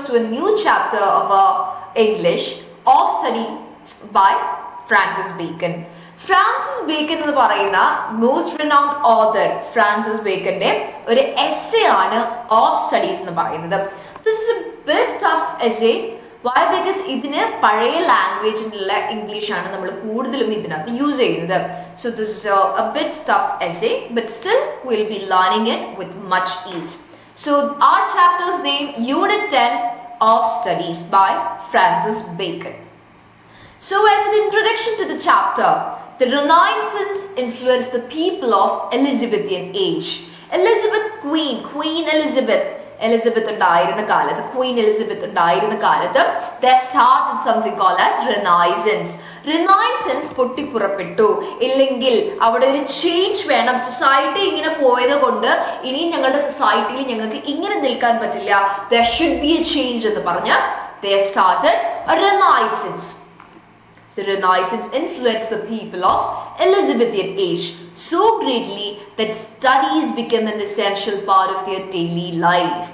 to a new chapter of English of study by Francis Bacon. Francis Bacon എന്ന് പറയുന്ന most renowned author Francis ബേക്കന്റെ ഒരു essay ആണ് of studies എന്ന് പറയുന്നത്. This is a bit tough essay. Why? Because ഇതിന് പഴയ ലാംഗ്വേജിലുള്ള English ആണ് നമ്മൾ കൂടുതലും ഇതിനകത്ത് യൂസ് ചെയ്യുന്നത്. So this is a bit tough essay, but still will be learning it with much is. So our chapter's name, Unit 10 of Studies by Francis Bacon. So as an introduction to the chapter, the Renaissance influenced the people of Elizabethan age. Elizabeth Queen Elizabeth ഉണ്ടായിരുന്ന കാലത്ത്, Queen Elizabeth ഉണ്ടായിരുന്ന കാലത്ത് there started something called as Renaissance. Renaissance പൊട്ടിപ്പുറപ്പെട്ടു. ഇല്ലെങ്കിൽ അവിടെ ഒരു change വേണം. Society ഇങ്ങനെ പോയത് കൊണ്ട് ഇനി ഞങ്ങളുടെ സൊസൈറ്റിയിൽ ഞങ്ങൾക്ക് ഇങ്ങനെ നിൽക്കാൻ പറ്റില്ല. there should be a change എന്ന് പറഞ്ഞ് they started a Renaissance. The Renaissance influenced the people of Elizabethan age so greatly that studies became an essential part of their daily life.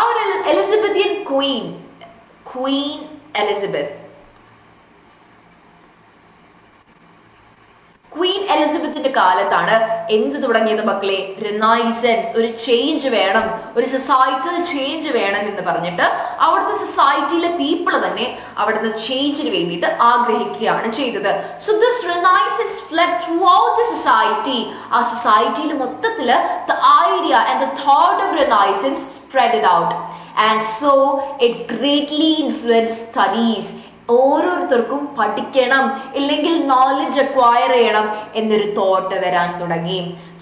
Our Elizabethan Queen Elizabeth. Queen എലിസബത്തിന്റെ കാലത്താണ് എന്ത് തുടങ്ങിയത് മക്കളെ? Renaissance. ഒരു change വേണം, ഒരു societal change വേണം എന്ന് പറഞ്ഞിട്ട് അവിടുത്തെ സൊസൈറ്റിയിലെ പീപ്പിൾ തന്നെ അവിടുത്തെ ചേഞ്ചിന് വേണ്ടിയിട്ട് ആഗ്രഹിക്കുകയാണ് ചെയ്തത്. So this renaissance fled through out the society. ആ സൊസൈറ്റിയിൽ മൊത്തത്തിൽ the idea and the thought of renaissance spreaded out and so it greatly influence studies. ഓരോരുത്തർക്കും പഠിക്കണം, ഇല്ലെങ്കിൽ നോളജ് അക്വയർ ചെയ്യണം എന്നൊരു തോട്ട് വരാൻ തുടങ്ങി.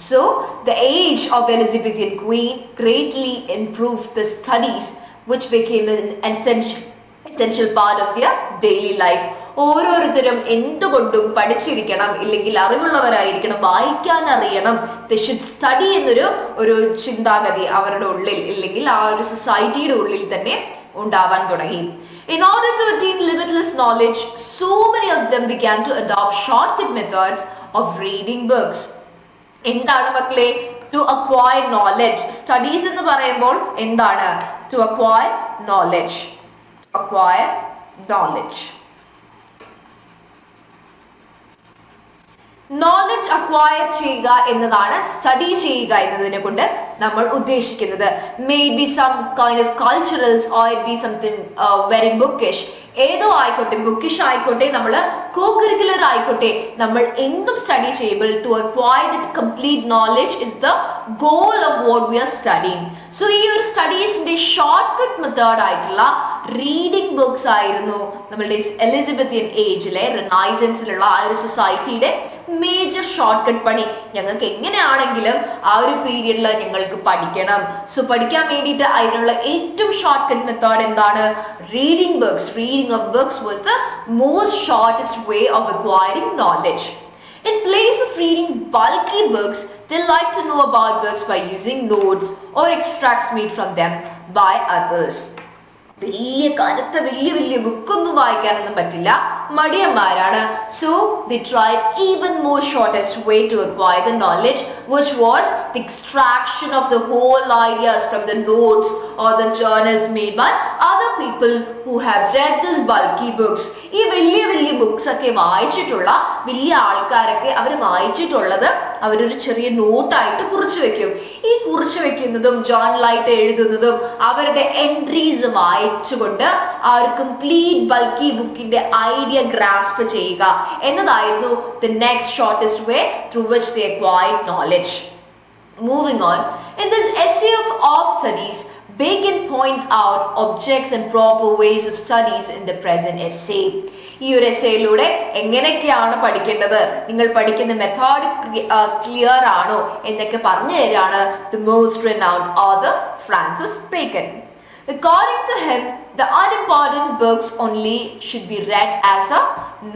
So the age of Elizabethan queen greatly improved the studies which became an essential part of their daily life. ഓരോരുത്തരും എന്തുകൊണ്ടും പഠിച്ചിരിക്കണം, ഇല്ലെങ്കിൽ അറിവുള്ളവരായിരിക്കണം, വായിക്കാൻ അറിയണം. they should study എന്നൊരു ചിന്താഗതി അവരുടെ ഉള്ളിൽ, ഇല്ലെങ്കിൽ ആ ഒരു സൊസൈറ്റിയുടെ ഉള്ളിൽ തന്നെ ഉണ്ടാവാൻ തുടങ്ങി. In order to attain limitless knowledge, so many of them began to adopt shortcut methods of reading books. എന്താണ് മക്കളെ? To acquire knowledge. Studies എന്ന് പറയുമ്പോൾ എന്താണ്? To acquire knowledge. Acquire knowledge. Knowledge acquire ചെയ്യുക എന്നതാണ് സ്റ്റഡി ചെയ്യുക എന്നതിനെ കൊണ്ട് നമ്മൾ ഉദ്ദേശിക്കുന്നത്. Maybe some kind of culturals or it be something very bookish. ഏതോ ആയിക്കോട്ടെ, ബുക്കിഷ് ആയിക്കോട്ടെ, നമ്മൾ കോ കരിക്കുലർ ആയിക്കോട്ടെ, നമ്മൾ എന്തും സ്റ്റഡി ചെയ്യുമ്പോൾ to acquire the complete knowledge is the goal of what we are studying. So ഈ ഒരു സ്റ്റഡീസിന്റെ ഷോർട്ട് കട്ട് മെത്തേഡ് ആയിട്ടുള്ള റീഡിംഗ് ബുക്സ് ആയിരുന്നു നമ്മളുടെ എലിസബത്തിയൻ ഏജിലെ റിനൈസൻസിലുള്ള ആ ഒരു സൊസൈറ്റിയുടെ മേജർ ഷോർട്ട് കട്ട് പണി. ഞങ്ങൾക്ക് എങ്ങനെയാണെങ്കിലും ആ ഒരു പീരിയഡിൽ ഞങ്ങൾക്ക് പഠിക്കണം. സോ പഠിക്കാൻ വേണ്ടിയിട്ട് അതിനുള്ള ഏറ്റവും ഷോർട്ട് കട്ട് മെത്തേഡ് എന്താണ്? Reading books. Reading of books was the most shortest way of acquiring knowledge. In place of reading bulky books, they like to know about books by using notes or extracts made from them by others. വലിയ കനത്ത വലിയ ബുക്കൊന്നും വായിക്കാനൊന്നും പറ്റില്ല, മടിയന്മാരാണ്. So they tried even more shortest way to acquire the knowledge, which was the extraction of the whole ideas from the notes or the journals made by other people who have read these bulky books. ഈ വലിയ books ഒക്കെ വായിച്ചിട്ടുള്ള വലിയ ആൾക്കാരൊക്കെ അവർ വായിച്ചിട്ടുള്ളത് അവരൊരു ചെറിയ നോട്ടായിട്ട് കുറിച്ചു വെക്കും. ഈ കുറിച്ചു വെക്കുന്നതും ജേർണലായിട്ട് എഴുതുന്നതും അവരുടെ എൻട്രീസ് വായിച്ചുകൊണ്ട് ആ ഒരു കംപ്ലീറ്റ് ബൾക്കി ബുക്കിന്റെ ഐഡിയ ഗ്രാസ്പ് ചെയ്യുക എന്നതായിരുന്നു the next shortest way through which they acquired knowledge. Moving on, in this essay of studies, Bacon points out objects and proper ways of studies in the present essay. ഈ ഒരു എസ്സേയിലൂടെ എങ്ങനെയൊക്കെയാണ് പഠിക്കേണ്ടത്, നിങ്ങൾ പഠിക്കുന്ന method clear ആണോ എന്നൊക്കെ പറഞ്ഞു തരാണ് the most renowned author Francis Bacon. According to him, the unimportant books only should be read as a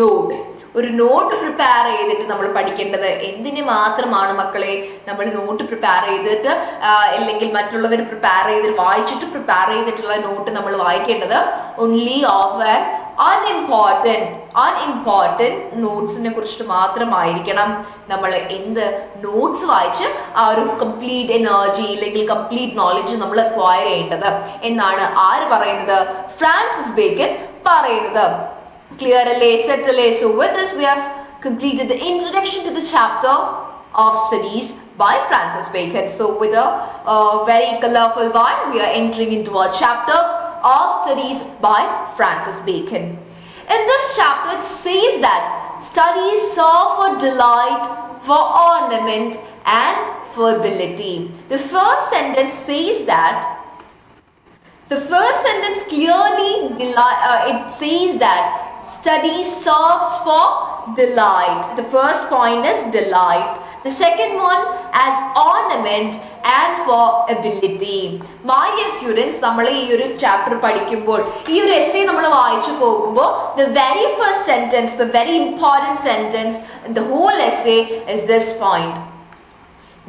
note. ഒരു നോട്ട് പ്രിപ്പയർ ചെയ്തിട്ട് നമ്മൾ പഠിക്കേണ്ടത് എന്തിന് മാത്രമാണ് മക്കളെ? നമ്മൾ നോട്ട് പ്രിപ്പയർ ചെയ്തിട്ട് അല്ലെങ്കിൽ മറ്റുള്ളവർ പ്രിപ്പയർ ചെയ്തിട്ട് വായിച്ചിട്ട് പ്രിപ്പയർ ചെയ്തിട്ടുള്ള നോട്ട് നമ്മൾ വായിക്കേണ്ടത് only of an അൺഇമ്പോർട്ടൻറ്റ് നോട്ട്സിനെ കുറിച്ചിട്ട് മാത്രമായിരിക്കണം നമ്മൾ എന്ത് നോട്ട്സ് വായിച്ച് ആ ഒരു കംപ്ലീറ്റ് എനർജി അല്ലെങ്കിൽ കംപ്ലീറ്റ് നോളജ് നമ്മൾ അക്വയർ ചെയ്യേണ്ടത് എന്നാണ് ആര് പറയുന്നത്? ഫ്രാൻസിസ് ബേക്കൺ പറയുന്നത്. ക്ലിയർ അല്ലേ? സെറ്റ് അല്ലേ? So with this we have completed the introduction to the chapter of studies by Francis Bacon. So with a very colorful one, we are entering into a chapter of studies by Francis Bacon. In this chapter, it says that studies serve for delight, for ornament and for ability. The first sentence clearly it says that study serves for delight. The first point is delight. The second one as ornament and for ability. My dear students, നമ്മൾ ഈ ഒരു chapter പഠിക്കുമ്പോൾ ഈ ഒരു essay നമ്മൾ വായിച്ചു പോകുമ്പോൾ the very first sentence, the very important sentence in the whole essay is this point.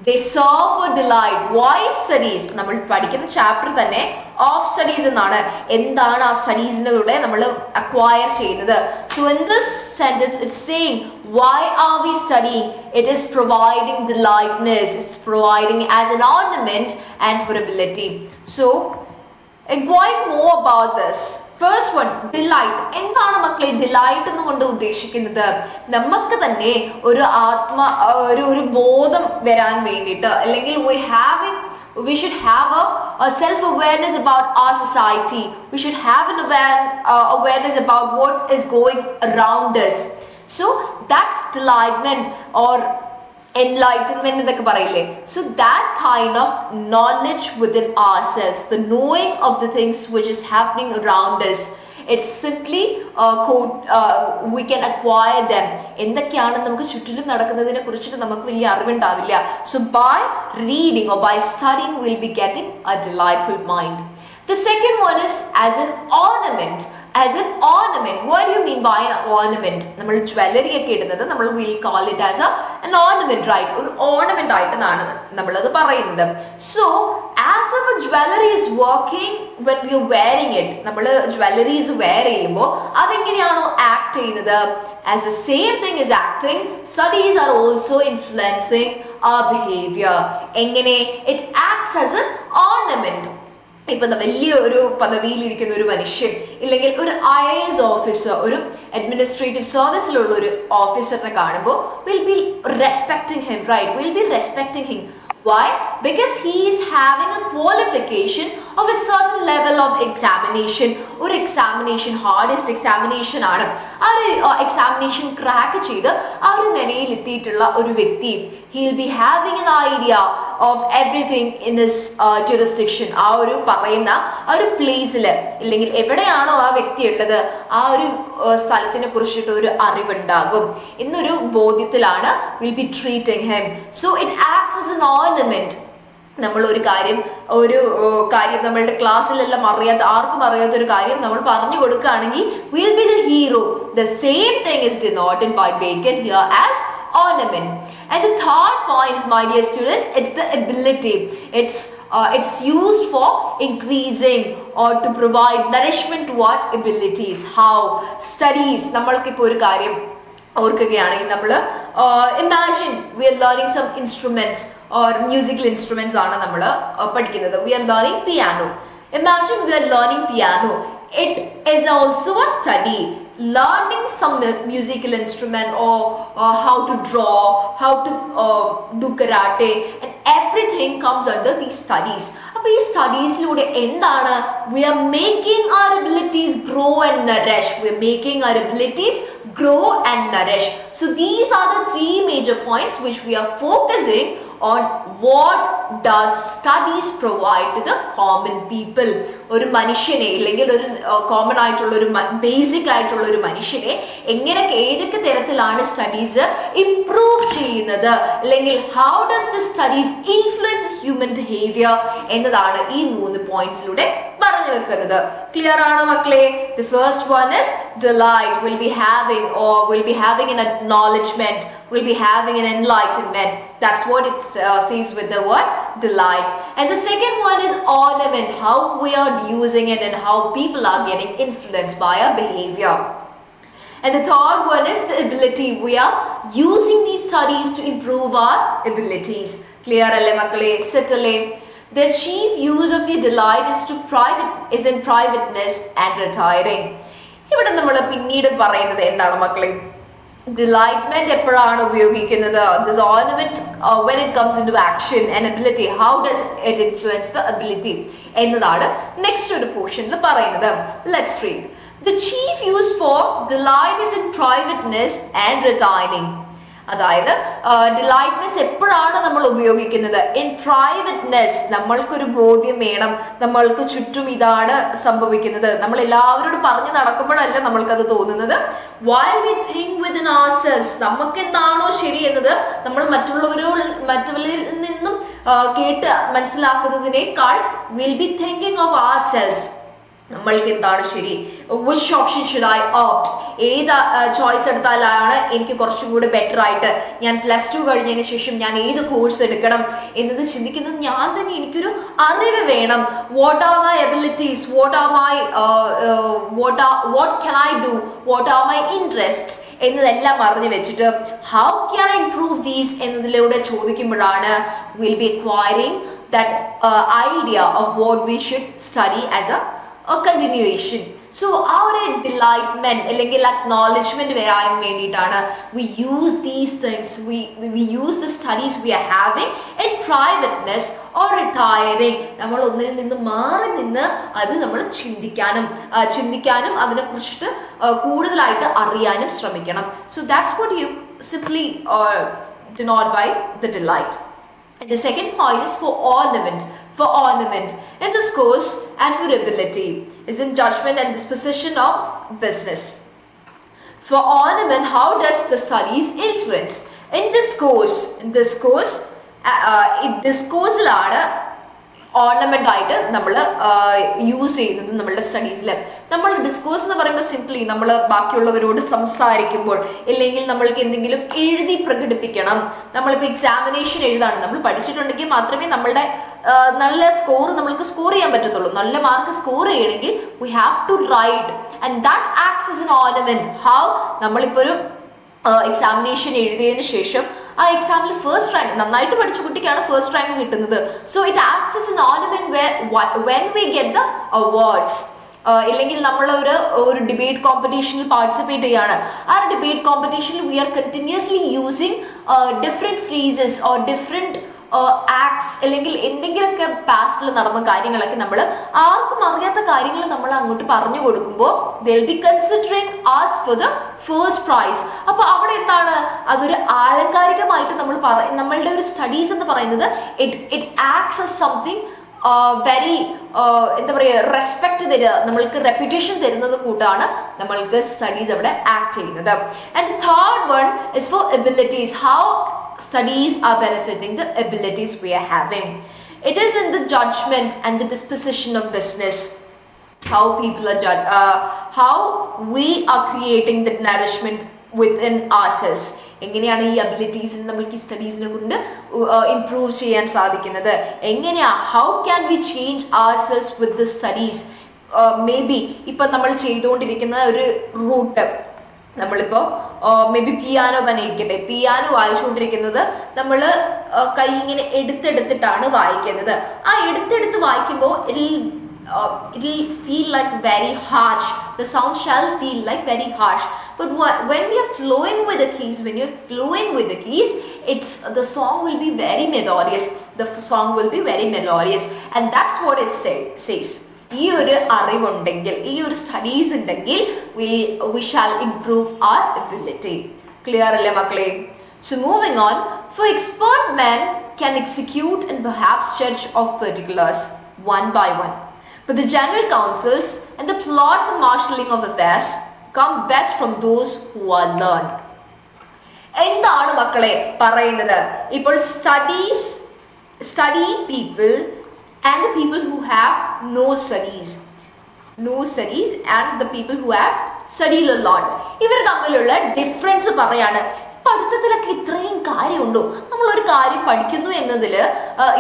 They serve for delight. Why studies? നമ്മൾ പഠിക്കുന്ന ചാപ്റ്റർ തന്നെ ഓഫ് സ്റ്റഡീസ് എന്നാണ്. എന്താണ് ആ സ്റ്റഡീസിലൂടെ നമ്മൾ അക്വയർ ചെയ്യുന്നത്? So in this sentence it's saying why are we studying? It is providing delightness. It's providing as an ornament and for ability. So inquire more about this. First one, delight. എന്താണ് മക്കളെ delight എന്നുകൊണ്ട് ഉദ്ദേശിക്കുന്നത്? നമുക്ക് തന്നെ ഒരു ഒരു ബോധം വരാൻ വേണ്ടിയിട്ട്, അല്ലെങ്കിൽ we should have a self-awareness about our society. We should have an awareness about what is going around us. So that's delightment or enlightenment എന്നൊക്കെ പറയില്ലേ? So that kind of knowledge within ourselves, the knowing of the things which is happening around us, it's simply we can acquire them. എന്തൊക്കെയാണ് നമുക്ക് ചുറ്റിലും നടക്കുന്നതിനെ കുറിച്ചിട്ട് നമുക്ക് വലിയ അറിവുണ്ടാവില്ല. So by reading or by studying we'll be getting a delightful mind. The second one is as an ornament. As an ornament. What do you mean by an ornament? നമ്മൾ jewellery ഒക്കെ ഇടുന്നത് നമ്മൾ will call it as an ornament, right? ഒരു ornament ആയിട്ടാണ് നമ്മളത് പറയുന്നത്. So as if a jewelry is working when we are wearing it, നമ്മൾ jewelleries wear ചെയ്യുമ്പോൾ അതെങ്ങനെയാണോ ആക്ട് ചെയ്യുന്നത്? As the same thing is acting, studies are also influencing our behavior. എങ്ങനെ? It acts as an ornament. ഇപ്പൊ വലിയ ഒരു പദവിയിൽ ഇരിക്കുന്ന ഒരു മനുഷ്യൻ, ഇല്ലെങ്കിൽ ഒരു IAS ഓഫീസർ, ഒരു അഡ്മിനിസ്ട്രേറ്റീവ് സർവീസിലുള്ള ഒരു ഓഫീസറിനെ കാണുമ്പോൾ we'll be respecting him, right? We'll be respecting him. Why? Because he is having a qualification of a certain level of examination. ഒരു എക്സാമിനേഷൻ, ഹാർഡസ്റ്റ് എക്സാമിനേഷൻ ആണ്. ആ ഒരു എക്സാമിനേഷൻ ക്രാക്ക് ചെയ്ത് ആ ഒരു നിലയിൽ എത്തിയിട്ടുള്ള ഒരു വ്യക്തി, he will be having an idea of everything in his jurisdiction. ആ ഒരു പറയുന്ന ആ ഒരു പ്ലേസിൽ, ഇല്ലെങ്കിൽ എവിടെയാണോ ആ വ്യക്തി ഉള്ളത് ആ ഒരു സ്ഥലത്തിനെ കുറിച്ചിട്ട് ഒരു അറിവുണ്ടാകും എന്നൊരു ബോധ്യത്തിലാണ് we'll be treating him. So it acts as an ornament. നമ്മൾ ഒരു കാര്യം നമ്മളുടെ ക്ലാസ്സിലെല്ലാം ആർക്കും അറിയാത്ത ഒരു കാര്യം നമ്മൾ പറഞ്ഞു കൊടുക്കുകയാണെങ്കിൽ we'll be the hero. The same thing is denoted by Bacon here as ornament. And the third point is, my dear students, it's the ability. It's used for increasing or to provide nourishment to what abilities. How? Studies. നമ്മൾക്കിപ്പോൾ ഒരു കാര്യം ഓർക്കുകയാണെങ്കിൽ നമ്മൾ imagine we are learning some instruments or musical instruments ആണ് നമ്മൾ പഠിക്കുന്നത്. We are learning piano. Imagine we are learning piano. It is also a study. Learning some musical instrument or how to draw, how to do karate, and everything comes under these studies. അപ്പോൾ ഈ സ്റ്റഡീസിലൂടെ എന്താണ്? We are making our abilities grow and nourish. We are making our abilities grow and nourish. So these are the three major points which we are focusing on. What does studies provide to the common people? ഒരു മനുഷ്യനെ, ഇല്ലെങ്കിൽ ഒരു common ആയിട്ടുള്ള ഒരു basic ആയിട്ടുള്ള ഒരു മനുഷ്യനെ എങ്ങനെ, ഏതൊക്കെ തരത്തിലാണ് സ്റ്റഡീസ് ഇംപ്രൂവ് ചെയ്യുന്നത്, അല്ലെങ്കിൽ how does the studies influence human behaviour എന്നതാണ് ഈ 3 പോയിന്റ്സിലൂടെ പറഞ്ഞു വെക്കുന്നത്. ക്ലിയർ ആണോ മക്കളെ? The first one is delight. We'll be having an acknowledgement. We'll be having an enlightenment. That's what it says with the word delight. And the second one is ornament, how we are using it and how people are getting influenced by our behavior. And the third one is the ability. We are using these studies to improve our abilities. Clear alle makkale? Set alle? The chief use of the delight is in privateness and retiring. ഇവിടെ നമ്മൾ പിന്നീട് പറയുന്നത് എന്താണ് മക്കളെ? Delightment എപ്പോഴാണ് ഉപയോഗിക്കുന്നത്? This ornament when it comes into action and ability, how does it influence the ability എന്നതാണ് next ഒരു പോർഷനിൽ പറയുന്നത്. Let's read. The chief use for delight is in privateness and retiring. അതായത് ഡിലൈറ്റ്നെസ് എപ്പോഴാണ് നമ്മൾ ഉപയോഗിക്കുന്നത്? ഇൻ പ്രൈവറ്റ്നെസ്. നമ്മൾക്കൊരു ബോധ്യം വേണം നമ്മൾക്ക് ചുറ്റും ഇതാണ് സംഭവിക്കുന്നത്. നമ്മൾ എല്ലാവരോടും പറഞ്ഞു നടക്കുമ്പോഴല്ല നമ്മൾക്കത് തോന്നുന്നത്. While we think within ourselves, നമുക്ക് എന്താണോ ശരി എന്നത് നമ്മൾ മറ്റുള്ളവരിൽ നിന്നും കേട്ട് മനസ്സിലാക്കുന്നതിനേക്കാൾ will be thinking of ourselves. നമ്മൾക്ക് എന്താണ് ശരി? which option should I opt? ഏത് ചോയ്സ് എടുത്താലാണ് എനിക്ക് കുറച്ചും കൂടെ ബെറ്റർ ആയിട്ട്, ഞാൻ +2 കഴിഞ്ഞതിന് ശേഷം ഞാൻ ഏത് കോഴ്സ് എടുക്കണം എന്നത് ചിന്തിക്കുന്നത് ഞാൻ തന്നെ. എനിക്കൊരു അറിവ് വേണം. what are my abilities, what can I do, what are my interests എന്നതെല്ലാം അറിഞ്ഞു വെച്ചിട്ട് how can I improve these എന്നതിലൂടെ ചോദിക്കുമ്പോഴാണ് we'll be acquiring that idea of what we should study as a continuation. So our delightment അല്ലെങ്കിൽ acknowledgement വരാൻ വേണ്ടിയിട്ടാണ് we use these things, we use the studies we are having in privateness or retiring. നമ്മൾ ഒന്നിൽ നിന്ന് മാറി നിന്ന് അത് നമ്മൾ ചിന്തിക്കാനും അതിനെക്കുറിച്ചിട്ട് കൂടുതലായിട്ട് അറിയാനും ശ്രമിക്കണം. So that's what you simply denote by the delight. And the second point is for ornament. For ornament in this course and for ability is in judgment and disposition of business. For ornament, how does the studies influence? In this course ornament ആയിട്ട് നമ്മൾ use ചെയ്യുന്നത് നമ്മളുടെ സ്റ്റഡീസിൽ. നമ്മൾ discourse എന്ന് പറയുമ്പോൾ simply നമ്മൾ ബാക്കിയുള്ളവരോട് സംസാരിക്കുമ്പോൾ, ഇല്ലെങ്കിൽ നമ്മൾക്ക് എന്തെങ്കിലും എഴുതി പ്രകടിപ്പിക്കണം. നമ്മളിപ്പോൾ എക്സാമിനേഷൻ എഴുതാണ്, നമ്മൾ പഠിച്ചിട്ടുണ്ടെങ്കിൽ മാത്രമേ നമ്മളുടെ നല്ല നമ്മൾക്ക് സ്കോർ ചെയ്യാൻ പറ്റത്തുള്ളൂ. നല്ല മാർക്ക് സ്കോർ ചെയ്യണമെങ്കിൽ we have to write and that acts as an ornament. How നമ്മളിപ്പോൾ ഒരു എക്സാമിനേഷൻ എഴുതിയതിനു ശേഷം ആ എക്സാമിൽ ഫസ്റ്റ് റാങ്ക്, നന്നായിട്ട് പഠിച്ച കുട്ടിക്കാണ് ഫസ്റ്റ് റാങ്ക് കിട്ടുന്നത്. So it acts as an ornament when we get the awards. ഇല്ലെങ്കിൽ നമ്മൾ ഒരു ഡിബേറ്റ് കോമ്പറ്റീഷനിൽ പാർട്ടിസിപ്പേറ്റ് ചെയ്യാണ്. ആ ഡിബേറ്റ് കോമ്പറ്റീഷനിൽ we are continuously using different phrases or different acts, അല്ലെങ്കിൽ എന്തെങ്കിലുമൊക്കെ പാസ്റ്റിൽ നടന്ന കാര്യങ്ങളൊക്കെ നമ്മൾ ആർക്കും അറിയാത്ത കാര്യങ്ങൾ നമ്മൾ അങ്ങോട്ട് പറഞ്ഞു കൊടുക്കുമ്പോൾ they'll be considering us for the first prize. അപ്പൊ അവിടെ എന്താണ്, അതൊരു ആലങ്കാരികമായിട്ട് നമ്മളുടെ ഒരു സ്റ്റഡീസ് എന്ന് പറയുന്നത് it acts as something very എന്താ പറയുക, റെസ്പെക്ട് തരിക, നമ്മൾക്ക് റെപ്യൂട്ടേഷൻ തരുന്നത് കൂട്ടാണ് നമ്മൾക്ക് സ്റ്റഡീസ് അവിടെ ആക്ട് ചെയ്യുന്നത്. And third one is for abilities. How studies are benefiting the abilities we are having. It is in the judgment and the disposition of business. How people are how we are creating the nourishment within ourselves. എങ്ങനെയാണ് ഈ അബിലിറ്റീസിന് നമ്മൾക്ക് ഈ സ്റ്റഡീസിനെ കൊണ്ട് improve ചെയ്യാൻ സാധിക്കുന്നത്? എങ്ങനെയാ, how can we change ourselves with the studies? May be ഇപ്പം നമ്മൾ ചെയ്തുകൊണ്ടിരിക്കുന്ന ഒരു റൂട്ട്, നമ്മളിപ്പോൾ മേ ബി പിയാനോ തന്നെ ഇരിക്കട്ടെ, പിയാനോ വായിച്ചുകൊണ്ടിരിക്കുന്നത് നമ്മൾ കൈ ഇങ്ങനെ എടുത്തെടുത്തിട്ടാണ് വായിക്കുന്നത്. ആ എടുത്തെടുത്ത് വായിക്കുമ്പോൾ it'll feel like very harsh. The sound shall feel like very harsh. But when we are flowing with the keys, the song will be very melodious. And that's what it says. ഈ ഒരു അറിവുണ്ടെങ്കിൽ, ഈ ഒരു studies ഉണ്ടെങ്കിൽ we shall improve our ability. Clear അല്ലേ മക്കളെ? So moving on, for expert men can execute and perhaps judge of particulars one by one, but the general counsels and the plots and marshalling of affairs come best from those who are learned. എന്താണ് മക്കളെ പറയുന്നത്? ഇപ്പോൾ study people and the people who have no studies and the people who have studied a lot, ഇവർ തമ്മിലുള്ള difference പറയാണ്. പഠിത്തത്തിലൊക്കെ ഇത്രയും കാര്യമുണ്ടോ, നമ്മളൊരു കാര്യം പഠിക്കുന്നു എന്നതിൽ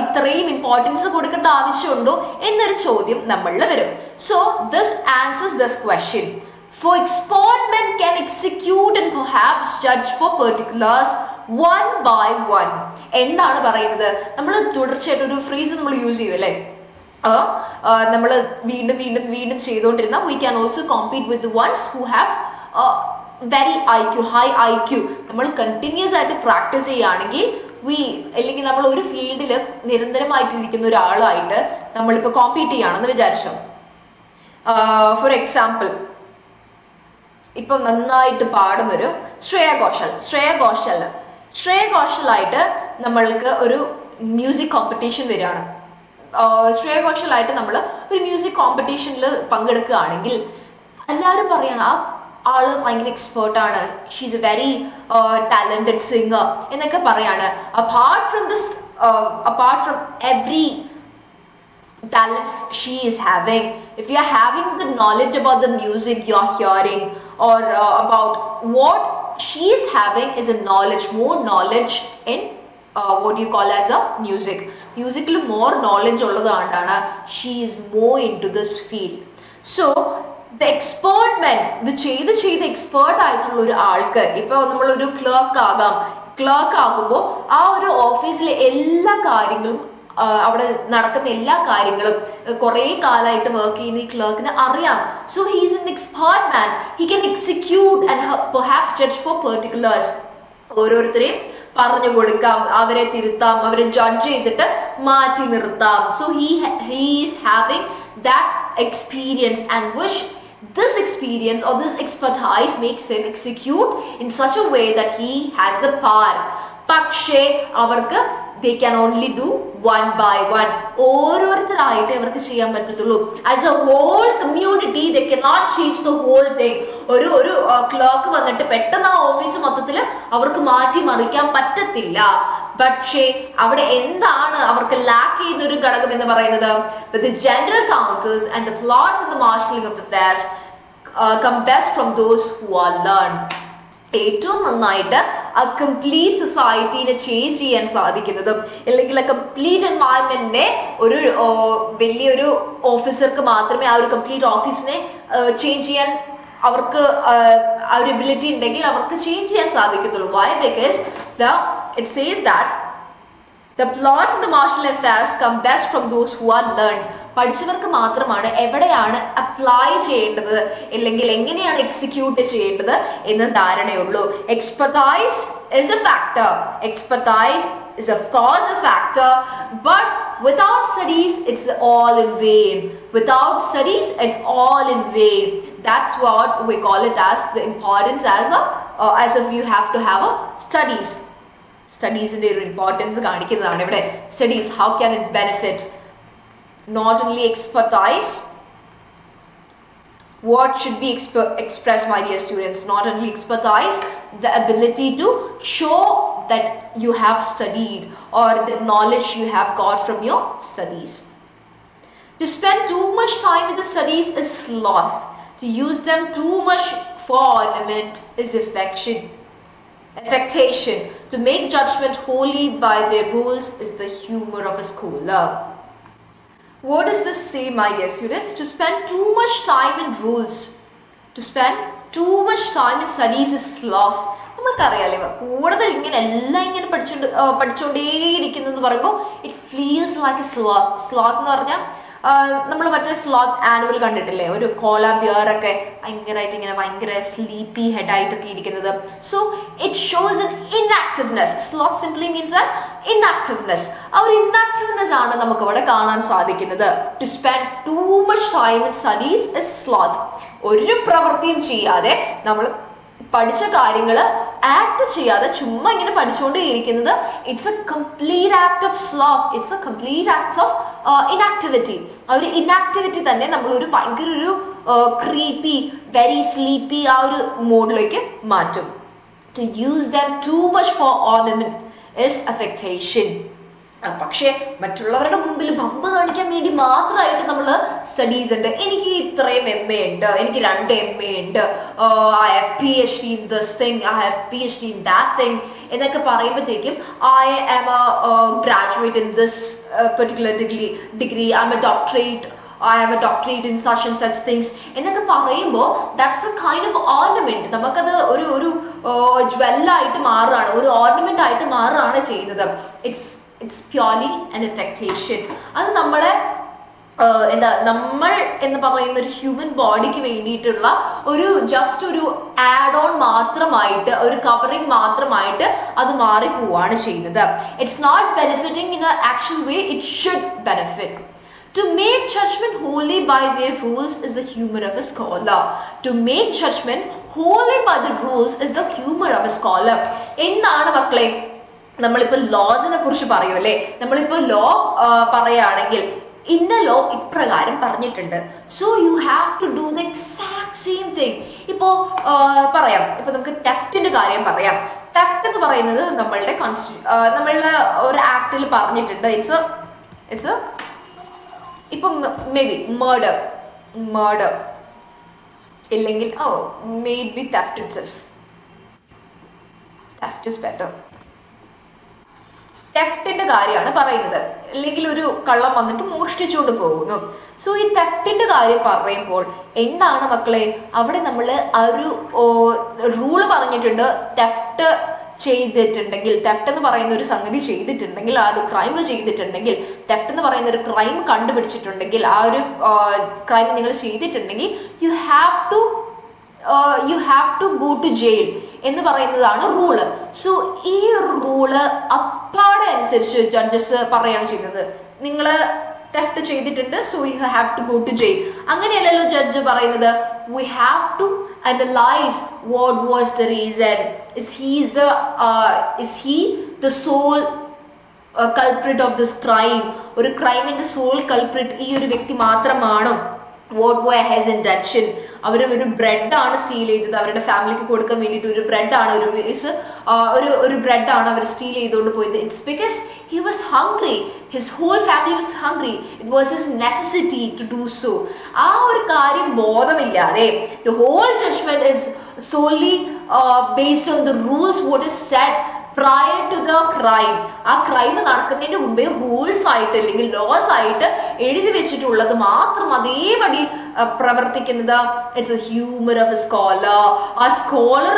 ഇത്രയും ഇമ്പോർട്ടൻസ് കൊടുക്കേണ്ട ആവശ്യമുണ്ടോ എന്നൊരു ചോദ്യം നമ്മളിൽ വരും. So this answers this question. For expert men can execute and perhaps judge for particulars one by one. എന്താണ് പറയുന്നത്? നമ്മൾ തുടർച്ചയായിട്ട് ഒരു ഫ്രീസ് നമ്മൾ യൂസ് ചെയ്യും അല്ലേ, നമ്മൾ വീണ്ടും വീണ്ടും വീണ്ടും ചെയ്തുകൊണ്ടിരുന്ന we can also compete with the ones who have very IQ, high IQ. നമ്മൾ കണ്ടിന്യൂസ് ആയിട്ട് പ്രാക്ടീസ് ചെയ്യുകയാണെങ്കിൽ അല്ലെങ്കിൽ നമ്മൾ ഒരു ഫീൽഡിൽ നിരന്തരമായിട്ടിരിക്കുന്ന ഒരാളായിട്ട് നമ്മളിപ്പോൾ കോമ്പീറ്റ് ചെയ്യുകയാണെന്ന് വിചാരിച്ചോ. ഫോർ എക്സാമ്പിൾ, ഇപ്പൊ നന്നായിട്ട് പാടുന്നൊരു ശ്രേയ ഘോഷാലായിട്ട് നമ്മൾക്ക് ഒരു മ്യൂസിക് കോമ്പറ്റീഷൻ വരികയാണ്. ശ്രേയ ഘോഷാലായിട്ട് നമ്മൾ ഒരു മ്യൂസിക് കോമ്പറ്റീഷനിൽ പങ്കെടുക്കുകയാണെങ്കിൽ എല്ലാവരും പറയണം ആ ആള് ഭയങ്കര എക്സ്പേർട്ടാണ്, she's a very talented singer എന്നൊക്കെ പറയാണ്. Apart from every talents she is having, if you are having the knowledge about the music you are hearing, or about what she is having is a more knowledge in what you call as a musically more knowledge ulladana, she is more into this field. So the expert men, the ചെയ്ത് expert ആയിട്ടുള്ള ഒരു ആൾക്ക്, ഇപ്പൊ നമ്മളൊരു clerk ആകുമ്പോൾ ആ ഒരു ഓഫീസിലെ എല്ലാ കാര്യങ്ങളും അവിടെ നടക്കുന്ന എല്ലാ കാര്യങ്ങളും കുറെ കാലമായിട്ട് വർക്ക് ചെയ്യുന്ന ഈ ക്ലർക്കിന് അറിയാം. So he is an expert man, he can execute and perhaps judge for particulars. ഓരോരുത്തരെയും പറഞ്ഞു കൊടുക്കാം, അവരെ തിരുത്താം, അവരെ ജഡ്ജ് ചെയ്തിട്ട് മാറ്റി നിർത്താം. So he is having that experience and which this experience or this expertise makes him execute in such a way that he has the power. പക്ഷേ അവർക്ക് they can only do one by one. ഓരോരുത്തരായിട്ട് അവർക്ക് ചെയ്യാൻ പറ്റത്തുള്ളൂ. As a whole community they cannot change the whole thing. ഒരു clerk വന്നിട്ട് പെട്ടെന്ന് ആ ഓഫീസ് മൊത്തത്തിൽ അവർക്ക് മാറ്റി മറിക്കാൻ പറ്റത്തില്ല. പക്ഷേ അവിടെ എന്താണ് അവർക്ക് ലാക്ക് ചെയ്യുന്ന ഒരു ഘടകം എന്ന് പറയുന്നത്? But the general counsels and the plots in the marshalling of affairs come best from those who are learned. ഏറ്റവും നന്നായിട്ട് ആ കംപ്ലീറ്റ് സൊസൈറ്റീനെ ചേഞ്ച് ചെയ്യാൻ സാധിക്കുന്നതും അല്ലെങ്കിൽ ആ കംപ്ലീറ്റ് എൻവയൺമെന്റിനെ ഒരു വലിയൊരു ഓഫീസർക്ക് മാത്രമേ ആ ഒരു കംപ്ലീറ്റ് ഓഫീസിനെ ചേഞ്ച് ചെയ്യാൻ അവർക്ക് ആ ഒരു എബിലിറ്റി ഉണ്ടെങ്കിൽ അവർക്ക് ചേഞ്ച് ചെയ്യാൻ സാധിക്കത്തുള്ളൂ. Why? Because it says that the plots in the martial affairs come best from those who are learned. പഠിച്ചവർക്ക് മാത്രമാണ് എവിടെയാണ് അപ്ലൈ ചെയ്യേണ്ടത് അല്ലെങ്കിൽ എങ്ങനെയാണ് എക്സിക്യൂട്ട് ചെയ്യേണ്ടത് എന്ന് ധാരണയുള്ളൂ. Expertise is a factor. Expertise is of course a factor, but without studies it's all in vain. Without studies it's all in vain. That's what we call it as the importance as if you have to have a studies. Studies-ന്റെ ഒരു importance കാണിക്കുന്നതാണ് ഇവിടെ. Studies, how can it benefit? Not only expertise, what should be expressed, my dear students? Not only expertise, the ability to show that you have studied or the knowledge you have got from your studies. To spend too much time with the studies is sloth. To use them too much for ornament is affectation. To make judgment wholly by their rules is the humor of a scholar. What does this say, my dear students? To spend too much time in rules, to spend too much time in studies is sloth. നമ്മൾക്കറിയാലേ കൂടുതൽ ഇങ്ങനെ എല്ലാം ഇങ്ങനെ പഠിച്ചുകൊണ്ടേയിരിക്കുന്നു പറയുമ്പോൾ it feels like A sloth എന്ന് പറഞ്ഞാൽ നമ്മൾ മറ്റേ sloth animal കണ്ടിട്ടില്ലേ, ഒരു കോല ബിയർ ഒക്കെ ഭയങ്കരമായിട്ട് ഇങ്ങനെ ഭയങ്കര സ്ലീപ്പി ഹെഡായിട്ടൊക്കെ ഇരിക്കുന്നത്. So it shows an inactiveness. Sloth simply means an inactiveness. ആ ഒരു ഇൻആക്റ്റീവ്നെസ് ആണ് നമുക്ക് ഇവിടെ കാണാൻ സാധിക്കുന്നത്. To spend too much time in studies is sloth. ഒരു പ്രവൃത്തിയും ചെയ്യാതെ നമ്മൾ പഠിച്ച കാര്യങ്ങൾ ആക്ട് ചെയ്യാതെ ചുമ്മാ ഇങ്ങനെ പഠിച്ചുകൊണ്ടേയിരിക്കുന്നത് it's a complete act of sloth. It's a complete act of inactivity. ആ ഒരു ഇൻആക്ടിവിറ്റി തന്നെ നമ്മൾ ഒരു ഭയങ്കര ഒരു ക്രീപ്പി വെരി സ്ലീപ്പി ആ ഒരു മോഡിലേക്ക് മാറ്റും. To use them too much for ornament is affectation. പക്ഷേ മറ്റുള്ളവരുടെ മുമ്പിൽ ബമ്പ് കാണിക്കാൻ വേണ്ടി മാത്രമായിട്ട് നമ്മൾ സ്റ്റഡീസ് ഉണ്ട്, എനിക്ക് ഇത്രയും MA ഉണ്ട്, എനിക്ക് 2 MA ഉണ്ട്, I have PhD in this thing, I have PhD in that thing എന്നൊക്കെ പറയുമ്പോഴത്തേക്കും I am a graduate in this particular degree, I am a doctorate, I have a doctorate in such and such things എന്നൊക്കെ പറയുമ്പോൾ that's a kind of ornament. നമുക്കത് ഒരു ജ്വല്ലായിട്ട് മാറുകയാണ്, ഒരു ornament ആയിട്ട് മാറുകയാണ് ചെയ്യുന്നത്. It's purely an affectation. അത് നമ്മളെ നമ്മൾ എന്ന് പറയുന്ന ഒരു ഹ്യൂമൻ ബോഡിക്ക് വേണ്ടിയിട്ടുള്ള ജസ്റ്റ് ഒരു ആഡ് ഓൺ മാത്രമായിട്ട്, ഒരു കവറിങ് മാത്രമായിട്ട് അത് മാറിപ്പോവാണ് ചെയ്യുന്നത്. It's not benefiting in a actual way it should benefit. To make judgment wholly by their rules is the humor of a scholar. To make judgment wholly by the rules is the humor of a scholar. എന്താണ് മക്കളെ, നമ്മളിപ്പോൾ ലോസിനെ കുറിച്ച് പറയുമല്ലേ, നമ്മളിപ്പോൾ law പറയുകയാണെങ്കിൽ ഇന്ന law ഇപ്രകാരം പറഞ്ഞിട്ടുണ്ട്, so you have to do the exact same thing. ഇപ്പോൾ പറയാം, ഇപ്പൊ നമുക്ക് തെഫ്റ്റിന്റെ കാര്യം പറയാം. തെഫ്റ്റ് എന്ന് പറയുന്നത് നമ്മളുടെ നമ്മളുടെ ഒരു ആക്ടിൽ പറഞ്ഞിട്ടുണ്ട്. ഇറ്റ്സ് ഇപ്പം മേ ബി മർഡർ ഇല്ലെങ്കിൽ may be theft itself. Theft is better. തെഫ്റ്റിന്റെ കാര്യമാണ് പറയുന്നത്, അല്ലെങ്കിൽ ഒരു കള്ളം വന്നിട്ട് മോഷ്ടിച്ചുകൊണ്ട് പോകുന്നു. സോ ഈ തെഫ്റ്റിന്റെ കാര്യം പറയുമ്പോൾ എന്താണ് മക്കളെ, അവിടെ നമ്മൾ ആ ഒരു റൂള് പറഞ്ഞിട്ടുണ്ട്. തെഫ്റ്റ് ചെയ്തിട്ടുണ്ടെങ്കിൽ, തെഫ്റ്റ് എന്ന് പറയുന്ന ഒരു സംഗതി ചെയ്തിട്ടുണ്ടെങ്കിൽ, ആ ഒരു ക്രൈം ചെയ്തിട്ടുണ്ടെങ്കിൽ, തെഫ്റ്റ് എന്ന് പറയുന്ന ഒരു ക്രൈം കണ്ടുപിടിച്ചിട്ടുണ്ടെങ്കിൽ, ആ ഒരു ക്രൈം നിങ്ങൾ ചെയ്തിട്ടുണ്ടെങ്കിൽ you have to go to jail എന്ന് പറയുന്നതാണ് റൂള്. സോ ഈ റൂള് അപ്പാടെ അനുസരിച്ച് ജഡ്ജസ് പറയുകയാണ് ചെയ്യുന്നത്, നിങ്ങൾ തെഫ്റ്റ് ചെയ്തിട്ടുണ്ട്, so you have to go to jail. അങ്ങനെയല്ലല്ലോ ജഡ്ജ് പറയുന്നത്. We have to analyze what was the reason. Is he the sole culprit of this crime? ഒരു ക്രൈമിന്റെ സോൾ കൾപ്രിറ്റ് ഈ ഒരു വ്യക്തി മാത്രമാണോ? what were his intention? അവർ ഒരു ബ്രെഡാണ് steel ചെയ്തത്, അവരുടെ ഫാമിലിക്ക് കൊടുക്കാൻ വേണ്ടിയിട്ട് ഒരു ബ്രെഡാണ്, ഒരു ബ്രെഡാണ് അവർ സ്റ്റീൽ ചെയ്തുകൊണ്ട് പോയത്. It's because he was hungry, his whole family was hungry, it was his necessity to do so. ആ ഒരു കാര്യം ബോധമില്ലാതെ the whole judgment is solely based on the rules what is said prior to the crime. ആ crime നടക്കുന്നതിന് മുമ്പേ rules ആയിട്ട് അല്ലെങ്കിൽ loss ആയിട്ട് എഴുതി വെച്ചിട്ടുള്ളത് മാത്രം അതേപടി പ്രവർത്തിക്കുന്നത്. It's a humour of a scholar. ആ സ്കോളർ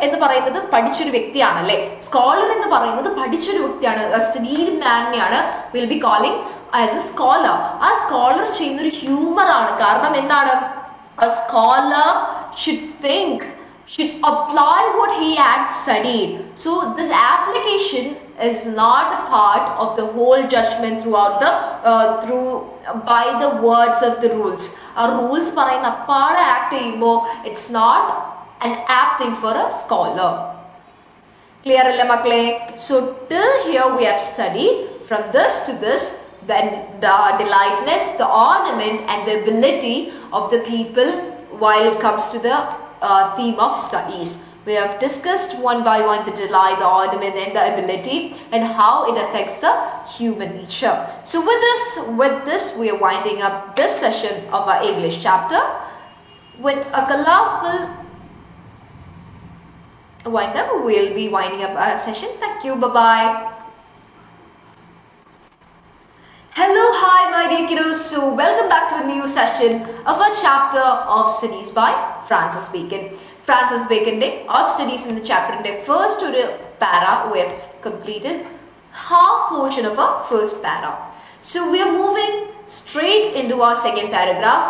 എന്ന് പറയുന്നത് പഠിച്ചൊരു വ്യക്തിയാണല്ലേ. സ്കോളർ എന്ന് പറയുന്നത് പഠിച്ചൊരു വ്യക്തിയാണ്, സ്റ്റഡീഡ് മാനിനെയാണ് will be calling as a scholar. ആ സ്കോളർ ചെയ്യുന്നൊരു ഹ്യൂമർ ആണ്. കാരണം എന്താണ്, a scholar should apply what he had studied. So this application is not a part of the whole judgment by the words of the rules. Rules പറയുന്ന അപ്പാടെ act ചെയ്യുമ്പോൾ it's not an apt thing for a scholar. Clear അല്ലേ മക്കളെ? So till here we have studied from this to this, then the delightness, the ornament and the ability of the people while it comes to the theme of studies. We have discussed one by one the delight, the ornament and the ability and how it affects the human nature. So with this we are winding up this session of our English chapter with a colorful wind up. We'll be winding up our session. Thank you. Bye bye. Hello, hi my dear kiddos. So welcome back to a new session of a chapter of studies by Francis Bacon. Francis Bacon Day of studies in the chapter in the first para we have completed half portion of our first para. So we are moving straight into our second paragraph.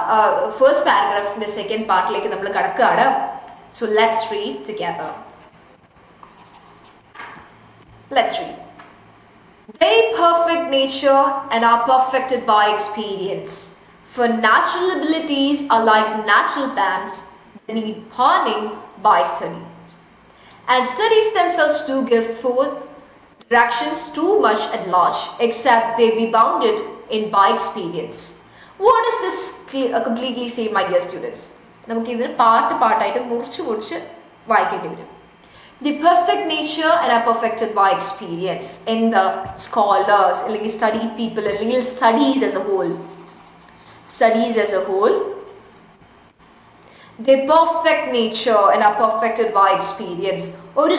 First paragraph in the second part like nammal kadakkaanu. So let's read together. Let's read. They perfect nature and are perfected by experience. For natural abilities are like natural plants, they need pruning by study. And studies themselves do give forth directions too much at large, except they be bounded in by experience. What does this completely say, my dear students? നമുക്ക് ഇതിന് പാർട്ടായിട്ട് മുറിച്ച് വായിക്കേണ്ടി വരും. The perfect nature and are perfected by experience in the scholars, like studied people, like studies as a whole. The perfect nature and are perfected by experience. ഒരു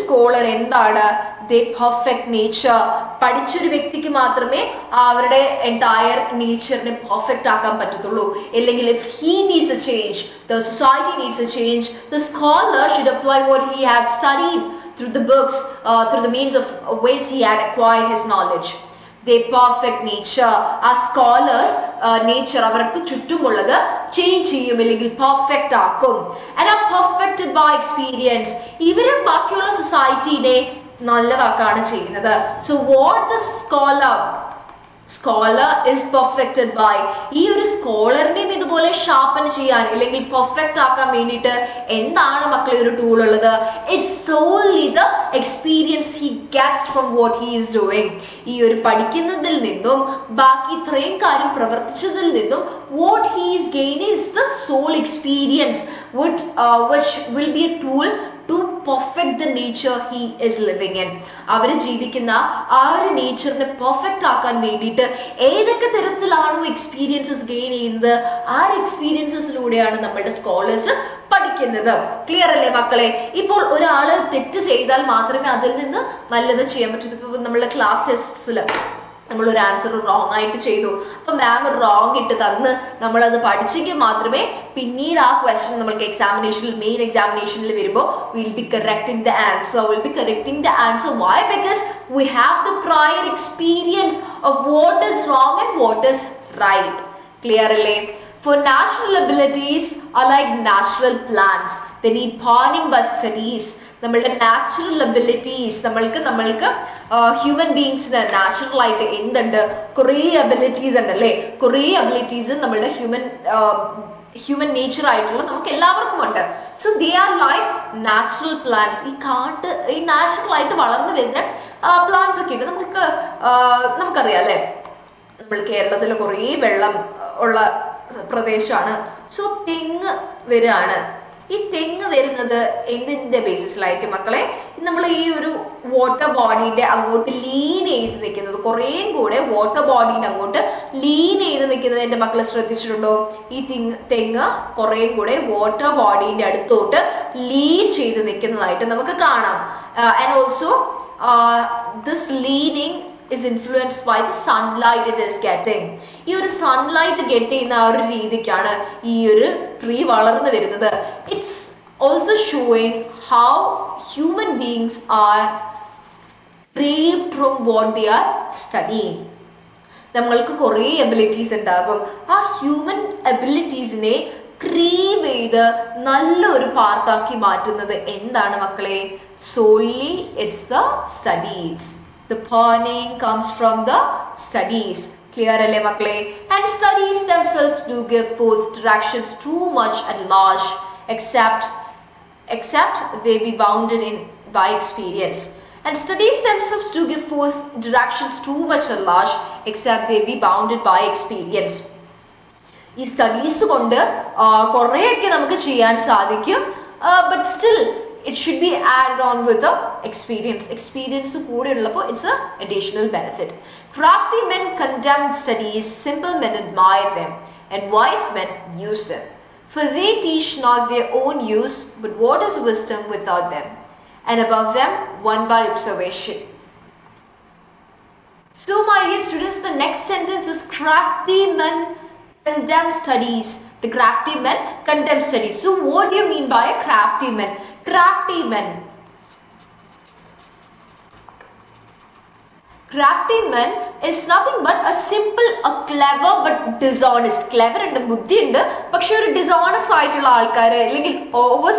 scholar എന്താണ്? The perfect nature. പഠിച്ചൊരു വ്യക്തിക്ക് മാത്രമേ അവരുടെ entire നേച്ചറിനെ perfect ആക്കാൻ പറ്റത്തുള്ളൂ. അല്ലെങ്കിൽ if he needs a change, the society needs a change, the scholar should apply what he had studied through the books, through the means of ways he had acquired his knowledge. The perfect nature, ആ scholars nature അവർക്ക് ചുറ്റുമുള്ളത് change ചെയ്യും, അല്ലെങ്കിൽ perfect ആക്കും. And ആ perfected by experience. ഇവര് ബാക്കിയുള്ള സൊസൈറ്റിനെ നല്ലതാക്കാണ് ചെയ്യുന്നത്. So what the scholar is perfected by, ഈ ഒരു സ്കോളറിനെയും ഇതുപോലെ ഷാർപ്പൻ ചെയ്യാൻ അല്ലെങ്കിൽ പെർഫെക്റ്റ് ആക്കാൻ വേണ്ടിയിട്ട് എന്താണ് മക്കളെ ഒരു ടൂൾ ഉള്ളത്? It's solely the experience he gets from what he is doing. ഈ ഒരു പഠിക്കുന്നതിൽ നിന്നും ബാക്കി ഇത്രയും കാര്യം പ്രവർത്തിച്ചതിൽ നിന്നും what he is gaining is the sole experience which will be a tool to perfect the nature he is living in. അവർ ജീവിക്കുന്ന ആ ഒരു നേച്ചറിനെ പെർഫെക്റ്റ് ആക്കാൻ വേണ്ടിയിട്ട് ഏതൊക്കെ തരത്തിലാണോ എക്സ്പീരിയൻസസ് ഗെയിൻ ചെയ്യുന്നത്, ആ ഒരു എക്സ്പീരിയൻസസിലൂടെയാണ് നമ്മളുടെ സ്കോളേഴ്സ് പഠിക്കുന്നത്. ക്ലിയർ അല്ലേ മക്കളെ? ഇപ്പോൾ ഒരാള് തെറ്റ് ചെയ്താൽ മാത്രമേ അതിൽ നിന്ന് നല്ലത് ചെയ്യാൻ പറ്റൂ. ഇപ്പൊ നമ്മളുടെ ക്ലാസ് ടെസ്റ്റ്സിൽ നമ്മളൊരു ആൻസർ റോങ് ആയിട്ട് ചെയ്തു, അപ്പൊ മാം റോങ് ഇട്ട് തന്ന് നമ്മളത് പഠിച്ചെങ്കിൽ മാത്രമേ പിന്നീട് ആ ക്വസ്റ്റ്യൻ നമ്മൾക്ക് മെയിൻ എക്സാമിനേഷനിൽ വരുമ്പോൾ will be correcting the answer. Why? Because we have the prior experience of what is wrong and what is right. Clear അല്ലേ? For natural abilities are like natural plants. They need pruning by studies. നമ്മളുടെ natural abilities, നമ്മൾക്ക് human ബീങ്സിന് natural ആയിട്ട് എന്തുണ്ട്? കുറേ abilities ഉണ്ട് അല്ലേ? കുറേ abilities നമ്മളുടെ ഹ്യൂമൻ നേച്ചർ ആയിട്ടുള്ള നമുക്ക് എല്ലാവർക്കും ഉണ്ട്. So they are like natural plants. ഈ നാച്ചുറൽ ആയിട്ട് വളർന്നു വരുന്ന പ്ലാന്റ്സ് ഒക്കെ ഉണ്ട്. നമുക്കറിയാം അല്ലേ, നമ്മൾ കേരളത്തിൽ കുറേ വെള്ളം ഉള്ള പ്രദേശമാണ്. സോ തെങ്ങ് വരികയാണ്. ഈ തെങ്ങ് വരുന്നത് എന്തിന്റെ ബേസിസിലായിരിക്കും മക്കളെ? നമ്മൾ ഈ ഒരു വാട്ടർ ബോഡീന്റെ അങ്ങോട്ട് ലീൻ ചെയ്ത് നിൽക്കുന്നത്, കുറേ കൂടെ വാട്ടർ ബോഡീന്റെ അങ്ങോട്ട് ലീൻ ചെയ്ത് നിൽക്കുന്നത് എന്റെ മക്കളെ ശ്രദ്ധിച്ചിട്ടുണ്ടോ? ഈ തെങ്ങ് കുറേ കൂടെ വാട്ടർ ബോഡീന്റെ അടുത്തോട്ട് ലീൻ ചെയ്ത് നിൽക്കുന്നതായിട്ട് നമുക്ക് കാണാം. And also this leaning is influenced by the sunlight it is getting. ഈ ഒരു സൺലൈറ്റ് ഗെറ്റ് ചെയ്യുന്ന ആ ഒരു രീതിക്കാണ് ഈ ഒരു ട്രീ വളർന്നു വരുന്നത്. It's also showing how human beings are braved from what they are studying. നമ്മൾക്ക് കുറേ എബിലിറ്റീസ് ഉണ്ടാകും. ആ ഹ്യൂമൻ എബിലിറ്റീസിനെ ക്രീവ് ചെയ്ത് നല്ലൊരു പാർട്ടാക്കി മാറ്റുന്നത് എന്താണ് മക്കളെ? സോൺലി it's the studies. The pruning comes from the studies. Clear alle makle? And studies themselves do give forth directions too much at large, except they be bounded in by experience. And studies themselves do give forth directions too much at large, except they be bounded by experience. ഈ studies കൊണ്ട് കുറേയൊക്കെ നമുക്ക് ചെയ്യാൻ സാധിക്കും, but still it should be added on with the experience കൂടെ ഉള്ളപ്പോൾ it's a additional benefit. Crafty men condemn studies, simple men admire them, and wise men use them, for they teach not their own use, but what is wisdom without them, and above them one by observation. So my dear students, the next sentence is crafty men condemn studies. The crafty men condemn studies. So what do you mean by a crafty man? Crafty men is nothing but a simple, a clever but dishonest. Clever and ബുദ്ധി ഉണ്ട്, പക്ഷെ ഒരു dishonest ആയിട്ടുള്ള ആൾക്കാർ അല്ലെങ്കിൽ over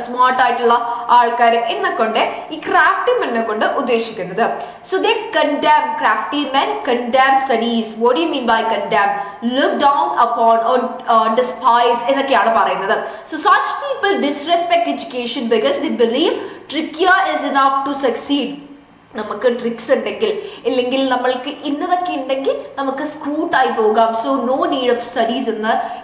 smart ആയിട്ടുള്ള ആൾക്കാർ എന്നൊക്കെ ഈ ക്രാഫ്റ്റി മെന്നെ കൊണ്ട് ഉദ്ദേശിക്കുന്നത്. So they condemn, crafty men condemn studies. What do you mean by condemn? Look down upon or despise എന്നൊക്കെയാണ് പറയുന്നത്. So such people disrespect education because they believe trickier is enough to succeed. നമുക്ക് tricks ഉണ്ടെങ്കിൽ ഇല്ലെങ്കിൽ നമ്മൾക്ക് ഇന്നതൊക്കെ ഉണ്ടെങ്കിൽ നമുക്ക് സ്കൂട്ടായി പോകാം, so no need of studies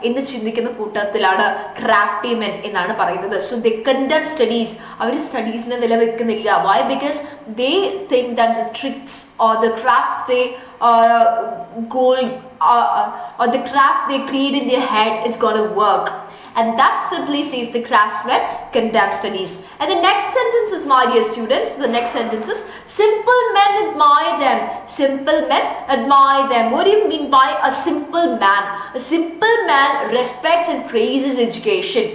എന്ന് ചിന്തിക്കുന്ന കൂട്ടത്തിലാണ് ക്രാഫ്റ്റി മെൻ എന്നാണ് പറയുന്നത്. സോ ദേ കണ്ടക്ട് സ്റ്റഡീസ്, അവർ സ്റ്റഡീസിന് വില വെക്കുന്നില്ല. Why? Because they think that the tricks or the craft they or the craft they create in their head is going to work. And that simply says the craftsmen condemn studies. And the next sentence is, my dear students, the next sentence is, simple men admire them. Simple men admire them. What do you mean by a simple man? A simple man respects and praises education.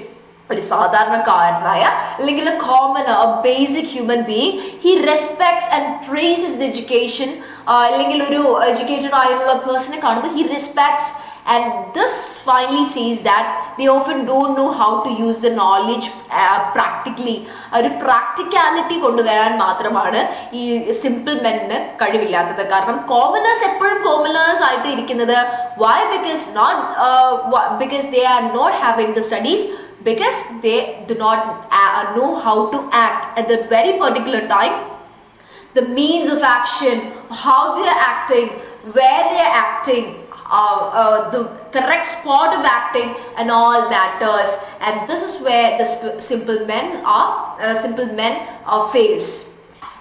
ഒരു സാധാരണക്കാരനായ അല്ലെങ്കിൽ a commoner, a basic human being, he respects and praises the education. അല്ലെങ്കിൽ ഒരു educated ആയിട്ടുള്ള പേഴ്സണെ കാണുമ്പോൾ he respects. And this finally says that they often don't know how to use the knowledge practically. ഒരു practicality കൊണ്ടുവരാൻ മാത്രമാണ് ഈ simple മെന്നിന് കഴിവില്ലാത്തത്. കാരണം കോമണേഴ്സ് എപ്പോഴും കോമണേഴ്സ് ആയിട്ട് ഇരിക്കുന്നത്. Y? because they are not having the studies, because they do not know how to act at that very particular time. The means of action, how they are acting, where they are acting, the correct spot of acting and all matters. And this is where the simple men fails.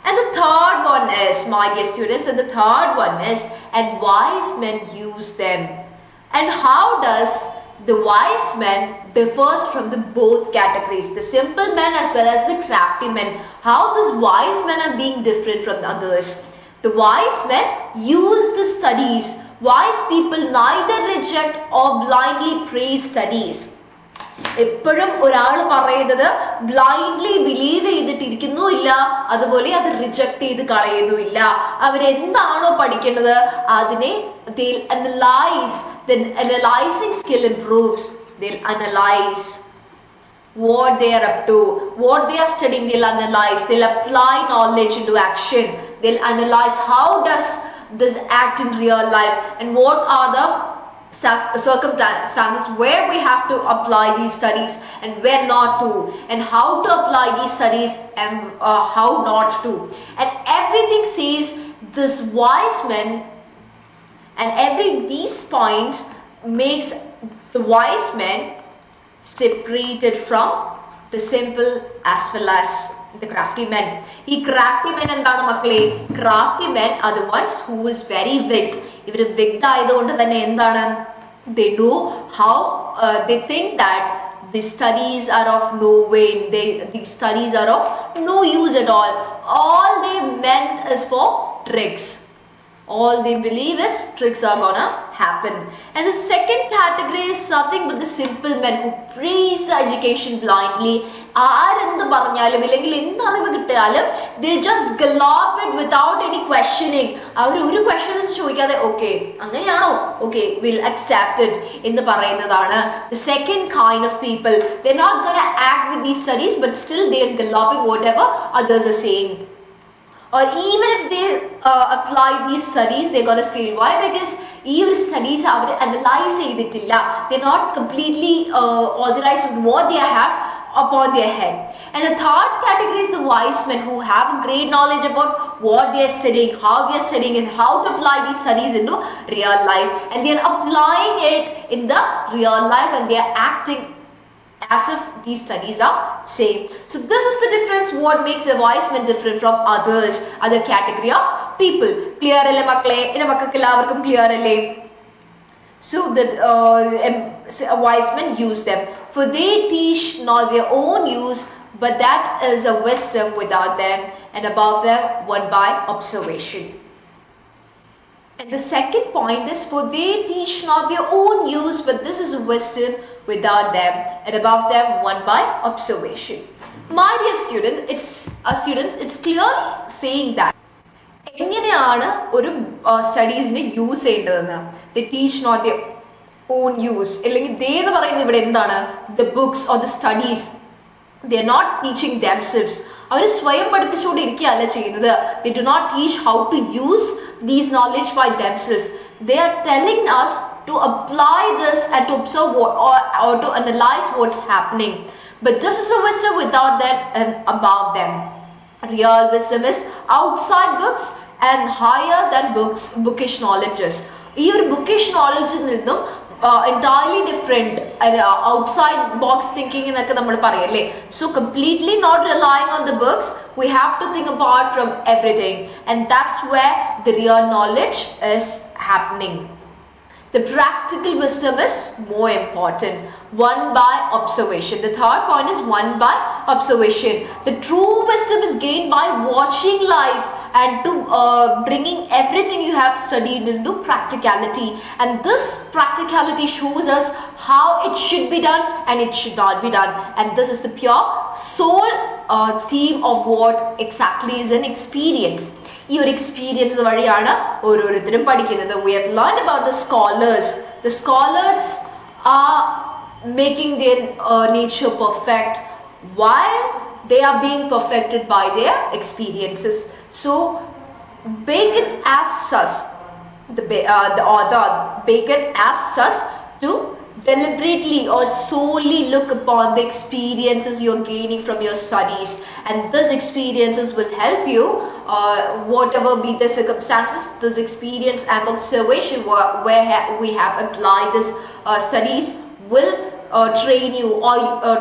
And the third one is, my dear students, and the third one is, and wise men use them. And how does the wise man differs from the both categories, the simple men as well as the crafty men? How these wise men are being different from the others? The wise men use the studies. Wise people neither reject or blindly praise studies. എപ്പോഴും ഒരാൾ പറയുന്നത് blindly believe ചെയ്തിട്ടിരിക്കുന്നുമില്ല, അതുപോലെ അത് reject ചെയ്ത് കളയുന്നുമില്ല. അവരെന്താണോ പഠിക്കുന്നത് അതിനെ they'll analyze. Then analyzing skill improves. They'll analyze what they are up to, what they are studying. They'll analyze, they'll apply knowledge into action. They'll analyze how does this act in real life and what are the circumstances where we have to apply these studies and where not to, and how to apply these studies and how not to. And everything says this wise men, and these points makes the wise men separated from the simple as well as the crafty men. ഈ crafty men എന്താണ് മക്കളെ? crafty men are the ones who is very wicked. ഇവർ wicked ആയതുകൊണ്ട് തന്നെ എന്താണ്? they know how they think that the studies are of no weight. The studies are of no use at all. All they meant is for tricks. All they believe is tricks are gonna happen. And the second category is nothing but the simple men who praise the education blindly. ആരെന്ത് പറഞ്ഞാലും ഇല്ലെങ്കിൽ എന്ത് അറിവ് കിട്ടിയാലും they just gallop it without any questioning. അവർ ഒരു questions ചോദിക്കാതെ okay അങ്ങനെയാണോ, okay we'll accept it എന്ന് പറയുന്നതാണ് the second kind of people. They're not gonna act with these studies, but still they are galloping whatever others are saying. Or even if they apply these studies, they're going to fail. Why? Because even studies are analyzed. They're not completely authorized with what they have upon their head. And the third category is the wise men who have great knowledge about what they are studying, how they are studying, and how to apply these studies into real life. And they are applying it in the real life, and they are acting as if these studies are same. So this is the difference, what makes a wise man different from other category of people. Clear alle makkale? Ina makkakku ellavarkum clear alle? So that a wise man use them, for they teach not their own use, but that is a wisdom without them, and above them won by observation. And the second point is, for they teach not their own use, but this is wisdom without them, and above them won by observation. My dear students, it's clearly saying that എങ്ങനെയാണ് ഒരു സ്റ്റഡീസിനെ use ചെയ്യേണ്ടതെന്ന്. they teach not their own use, അല്ലെങ്കിൽ they എന്ന് പറയുന്നത് ഇവിടെ എന്താണ്? the books or the studies. they are not teaching themselves. അവർ സ്വയം പഠിപ്പിച്ചുകൊണ്ടിരിക്കുകയല്ല ചെയ്യുന്നത്. they do not teach how to use these knowledge by themselves. They are telling us to apply this and to observe or to analyze what's happening. But this is a wisdom without that and above them. Real wisdom is outside books and higher than bookish knowledges. ഈ ഒരു Bookish നോളജിൽ നിന്നും entirely different outside box thinking എന്നൊക്കെ നമ്മൾ പറയല്ലേ. So completely not relying on the books, we have to think apart from everything, and that's where the real knowledge is happening. The practical wisdom is more important. One by observation. The third point is one by observation. The true wisdom is gained by watching life and to bringing everything you have studied into practicality. And this practicality shows us how it should be done and it should not be done. And this is the pure soul theme of what exactly is an experience. ഈ ഒരു experience വഴിയാണ് ഓരോരുത്തരും പഠിക്കുന്നത്. We have learned about the scholars. The scholars are making their nature perfect while they are being perfected by their experiences. So Bacon asks us, the author Bacon asks us to deliberately or solely look upon the experiences you're gaining from your studies, and these experiences will help you, whatever be the circumstances. This experience and observation where we have applied this studies will train you or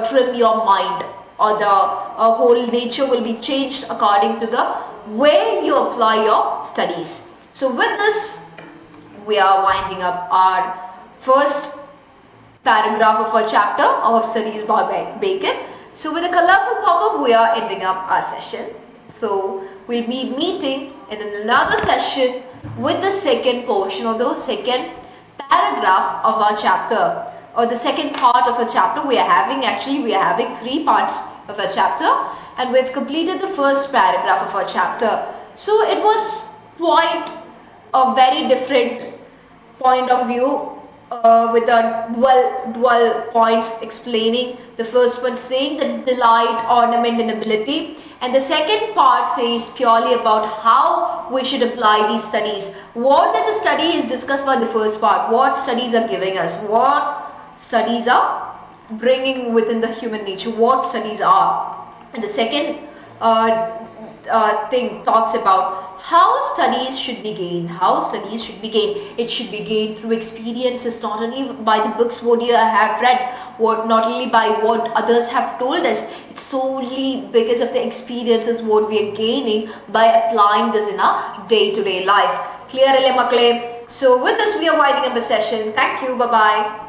trim your mind, or the whole nature will be changed according to the way you apply your studies. So with this, we are winding up our first paragraph of our chapter of studies by Bacon. So with a colorful pop-up, we are ending up our session. So we'll be meeting in another session with the second portion or the second paragraph of our chapter, or the second part of a chapter. We are having 3 parts of a chapter, and we've completed the first paragraph of our chapter. So it was quite a very different point of view, with the dual points explaining. The first one saying the delight, ornament and ability, and the second part says purely about how we should apply these studies. What is a study is discussed by the first part. What studies are giving us, what studies are bringing within the human nature, what studies are. And the second thing talks about how studies should be gained. It should be gained through experiences, not only by the books what you have read, not only by what others have told us. It's solely because of the experiences what we are gaining by applying this in our day-to-day life. Clear alle makkale? So with this we are winding up the session. Thank you. Bye bye.